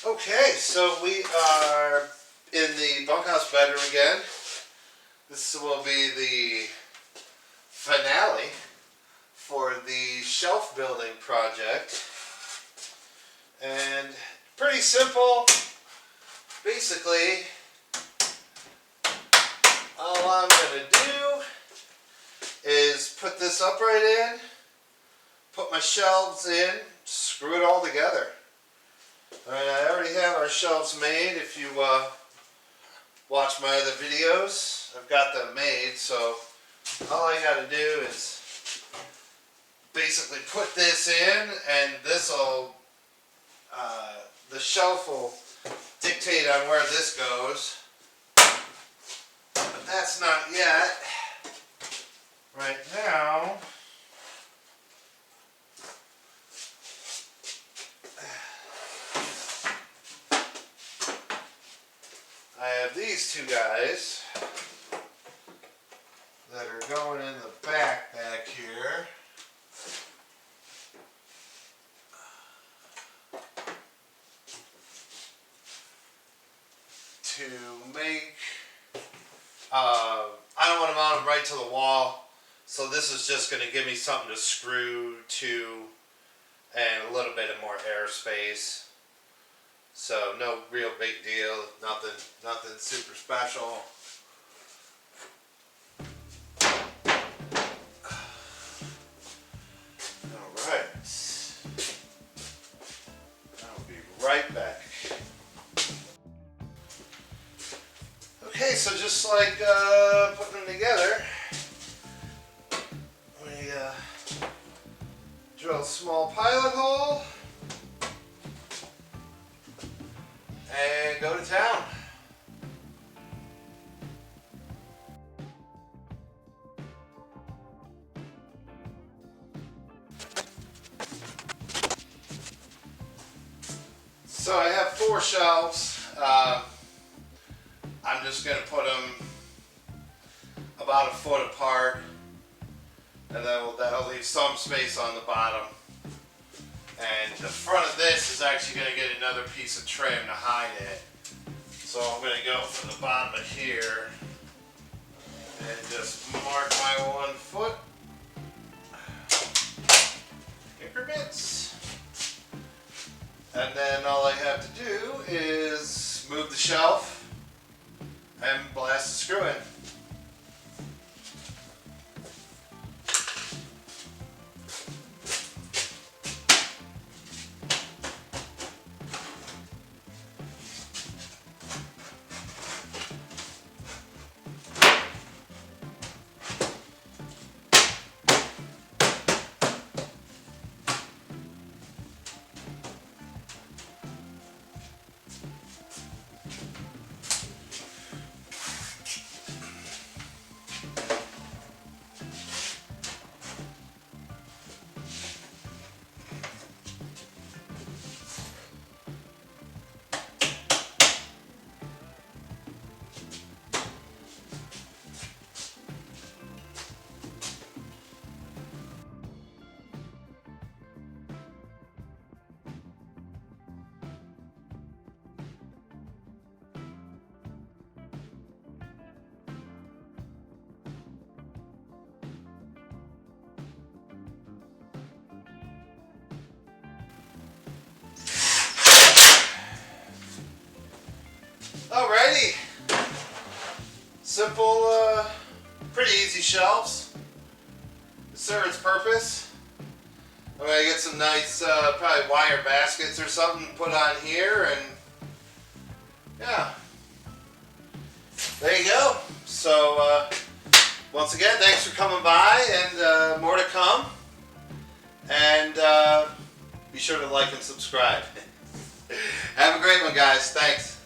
Okay, so we are in the bunkhouse bedroom again. This will be the finale for the shelf building project. And pretty simple. Basically, all I'm going to do is put this upright in, put my shelves in, screw it all together. Alright, I already have our shelves made. If you watch my other videos, I've got them made, so all I got to do is basically put this in, and this will, the shelf will dictate on where this goes. But that's not yet. Right now, I have these two guys that are going in the back here. To make, I don't want to mount them right to the wall, so this is just going to give me something to screw to and a little bit of more airspace. So no real big deal, nothing super special. Alright, I'll be right back. Okay, so just like putting them together, we drill a small pilot hole and go to town. So I have 4 shelves. I'm just going to put them about a foot apart, and that'll leave some space on the bottom. And the front of this is actually going to get another piece of trim to hide it. So I'm going to go from the bottom of here and just mark my 1 foot increments. And then all I have to do is move the shelf and blast the screw in. Alrighty, simple, pretty easy shelves. It serves its purpose. I'm going to get some nice, probably wire baskets or something put on here, and yeah, there you go. So, once again, thanks for coming by, and more to come. And be sure to like and subscribe. Have a great one, guys. Thanks.